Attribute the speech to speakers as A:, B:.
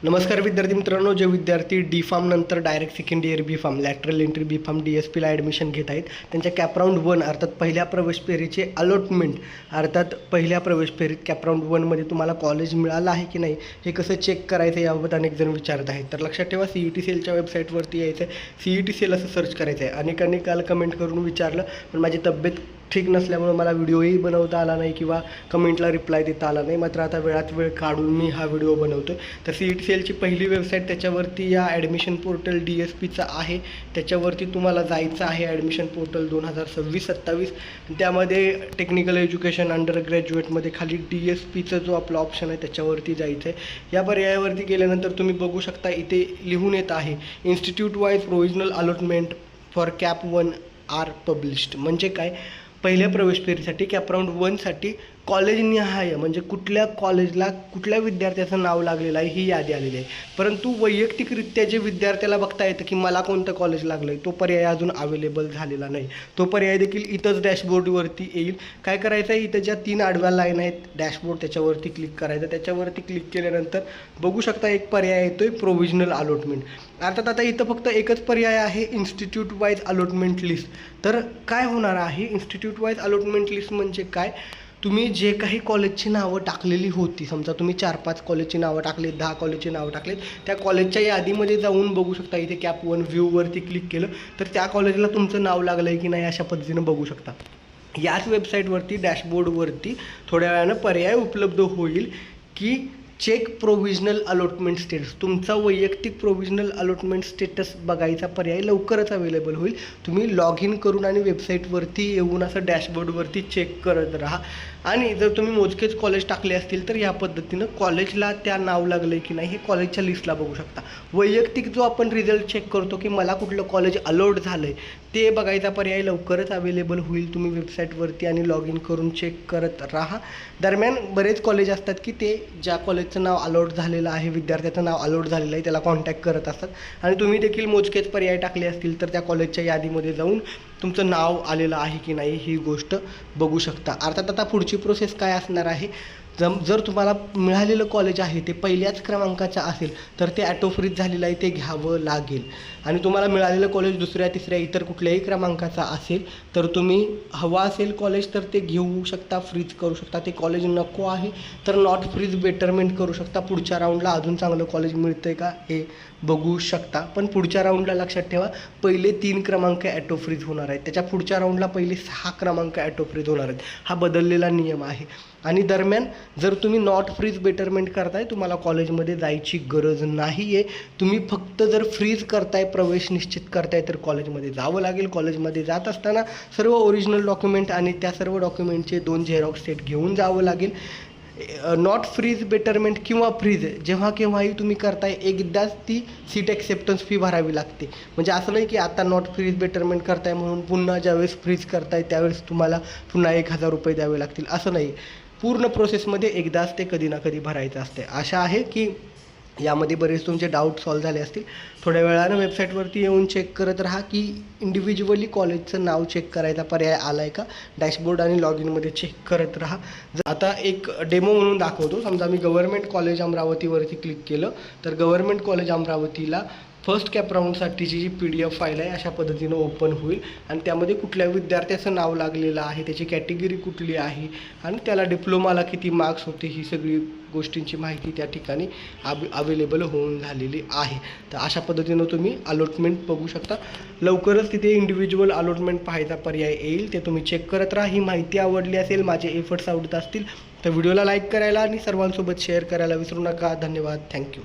A: नमस्कार विद्यार्थी मित्रांनो, जे विद्यार्थी डी फार्म नंतर डायरेक्ट सेकंड इयर बी फार्म लॅटरल एंट्री बी फार्म DSPला ॲडमिशन घेत आहेत, त्यांच्या कॅपराऊंड 1 अर्थात पहिल्या प्रवेश फेरीचे अलॉटमेंट अर्थात पहिल्या प्रवेश फेरीत कॅपराऊंड 1मध्ये तुम्हाला कॉलेज मिळालं आहे की नाही हे कसं चेक करायचं याबाबत अनेक जण विचारत आहेत. तर लक्षात ठेवा, CET सेलच्या वेबसाईटवरती यायचं आहे, CET सेल असं सर्च करायचं आहे. अनेकांनी काल कमेंट करून विचारलं, पण माझी तब्येत ठीक नसल्यामुळे मला व्हिडिओही बनवता आला नाही किंवा कमेंटला रिप्लाय देता आला नाही. मात्र आता वेळात वेळ काढून मी हा व्हिडिओ बनवतो आहे. तर CET सेलची पहिली वेबसाईट, त्याच्यावरती या ॲडमिशन पोर्टल DSPचं आहे, त्याच्यावरती तुम्हाला जायचं आहे. ॲडमिशन पोर्टल 2026-27 त्यामध्ये टेक्निकल एज्युकेशन अंडर ग्रॅज्युएटमध्ये खाली DSPचं जो आपला ऑप्शन आहे त्याच्यावरती जायचं आहे. या पर्यायावरती गेल्यानंतर तुम्ही बघू शकता, इथे लिहून येत आहे institute wise provisional allotment for CAP 1 are published. म्हणजे काय, पहिल्या प्रवेश फेरीसाठी कॅपराऊंड 1साठी कॉलेजनिहाय म्हणजे कुठल्या कॉलेजला कुठल्या विद्यार्थ्याचं नाव लागलेलं आहे ही यादी आलेली आहे. परंतु वैयक्तिकरित्या जे विद्यार्थ्याला बघता येतं की मला कोणतं कॉलेज लागलं आहे, तो पर्याय अजून अवेलेबल झालेला नाही. तो पर्याय देखील इथंच डॅशबोर्डवरती येईल. काय करायचं आहे, इथं ज्या 3 आडव्या लाईन आहेत डॅशबोर्ड, त्याच्यावरती क्लिक करायचं. त्याच्यावरती क्लिक केल्यानंतर बघू शकता एक पर्याय येतो आहे प्रोव्हिजनल अलॉटमेंट. अर्थात आता इथं फक्त एकच पर्याय आहे, इन्स्टिट्यूट वाईज अलॉटमेंट लिस्ट. तर काय होणार आहे, इन्स्टिट्यूट वाईज अलॉटमेंट लिस्ट म्हणजे काय, तुम्ही जे काही कॉलेजची नावं टाकलेली होती, समजा तुम्ही 4-5 कॉलेजची नावं टाकली, 10 कॉलेजची नावं टाकलीत, त्या कॉलेजच्या यादीमध्ये जाऊन बघू शकता. इथे कॅप 1 व्ह्यूवरती क्लिक केलं तर त्या कॉलेजला तुमचं नाव लागलं आहे की नाही अशा पद्धतीनं बघू शकता. याच वेबसाईटवरती डॅशबोर्डवरती थोड्या वेळानं पर्याय उपलब्ध होईल की चेक प्रोव्हिजनल अलॉटमेंट स्टेटस. तुमचा वैयक्तिक प्रोव्हिजनल अलॉटमेंट स्टेटस बघायचा पर्याय लवकरच अवेलेबल होईल. तुम्ही लॉग इन करून आणि वेबसाईटवरती येऊन असं डॅशबोर्डवरती चेक करत राहा. आणि जर तुम्ही मोजकेच कॉलेज टाकले असतील तर या पद्धतीनं कॉलेजला त्या नाव लागलं आहे की नाही हे कॉलेजच्या लिस्टला बघू शकता. वैयक्तिक जो आपण रिझल्ट चेक करतो की मला कुठलं कॉलेज अलॉट झालं आहे ते बघायचा पर्याय लवकरच अवेलेबल होईल. तुम्ही वेबसाईटवरती आणि लॉग इन करून चेक करत राहा. दरम्यान बरेच कॉलेज असतात की ते ज्या कॉलेजचं नाव अलॉट झालेलं आहे, विद्यार्थ्याचं नाव अलॉट झालेलं आहे, त्याला कॉन्टॅक्ट करत असतात. आणि तुम्ही देखील मोजकेच पर्याय टाकले असतील तर त्या कॉलेजच्या यादीमध्ये जाऊन तुमचं नाव आलेलं आहे की नाही ही गोष्ट बघू शकता. अर्थात आता पुढची प्रोसेस काय असणार आहे, जर तुम्हाला मिळालेलं कॉलेज आहे ते पहिल्याच क्रमांकाचं असेल तर ते ॲटो फ्रीज झालेलं आहे, ते घ्यावं लागेल. आणि तुम्हाला मिळालेलं कॉलेज दुसऱ्या तिसऱ्या इतर कुठल्याही क्रमांकाचा असेल तर तुम्ही हवा असेल कॉलेज तर ते घेऊ शकता, फ्रीज करू शकता. ते कॉलेज नको आहे तर नॉट फ्रीज बेटरमेंट करू शकता. पुढच्या राऊंडला अजून चांगलं कॉलेज मिळतं आहे का हे बघू शकता. पण पुढच्या राऊंडला लक्षात ठेवा, पहिले 3 क्रमांक ॲटो फ्रीज होणार आहेत, त्याच्या पुढच्या राऊंडला पहिले 6 क्रमांक ॲटो फ्रीज होणार आहेत. हा बदललेला नियम आहे. आणि दरम्यान जर तुम्ही नॉट फ्रीज बेटरमेंट करताय, तुम्हाला कॉलेजमध्ये जायची गरज नाही आहे. तुम्ही फक्त जर फ्रीज करताय, प्रवेश निश्चित करताय तर कॉलेजमध्ये जावं लागेल. कॉलेजमध्ये जात असताना सर्व ओरिजिनल डॉक्युमेंट आणि त्या सर्व डॉक्युमेंटचे 2 झेरॉक्स सेट घेऊन जावं लागेल. नॉट फ्रीज बेटरमेंट किंवा फ्रीज जेव्हा केव्हाही तुम्ही करताय एकदाच ती सीट ॲक्सेप्टन्स फी भरावी लागते. म्हणजे असं नाही की आता नॉट फ्रीज बेटरमेंट करताय म्हणून पुन्हा ज्यावेळेस फ्रीज करताय त्यावेळेस तुम्हाला पुन्हा 1000 रुपये द्यावे लागतील, असं नाही. पूर्ण प्रोसेसमध्ये एकदाच ते कधी ना कधी भरायचं असते. आशा आहे की यामध्ये बरेच तुमचे डाऊट सॉल्व झाले असतील. थोड्या वेळानं वेबसाईटवरती येऊन चेक करत राहा की इंडिव्हिज्युअली कॉलेजचं नाव चेक करायचा पर्याय आला आहे का. डॅशबोर्ड आणि लॉग इनमध्ये चेक करत राहा. आता एक डेमो म्हणून दाखवतो. समजा मी गव्हर्नमेंट कॉलेज अमरावतीवरती क्लिक केलं तर गव्हर्नमेंट कॉलेज अमरावतीला फर्स्ट कॅप राऊंडसाठीची जी PDF फाईल आहे अशा पद्धतीनं ओपन होईल. आणि त्यामध्ये कुठल्या विद्यार्थ्याचं नाव लागलेलं आहे, त्याची कॅटेगरी कुठली आहे आणि त्याला डिप्लोमाला किती मार्क्स होते, ही सगळी गोष्टींची माहिती त्या ठिकाणी अवेलेबल होऊन झालेली आहे. तर अशा पद्धतीनं तुम्ही अलॉटमेंट बघू शकता. लवकरच तिथे इंडिव्हिज्युअल अलॉटमेंट पाहायचा पर्याय येईल, ते तुम्ही चेक करत राहा. ही माहिती आवडली असेल, माझे एफर्ट्स आवडत असतील तर व्हिडिओला लाईक करायला आणि सर्वांसोबत शेअर करायला विसरू नका. धन्यवाद. थँक्यू.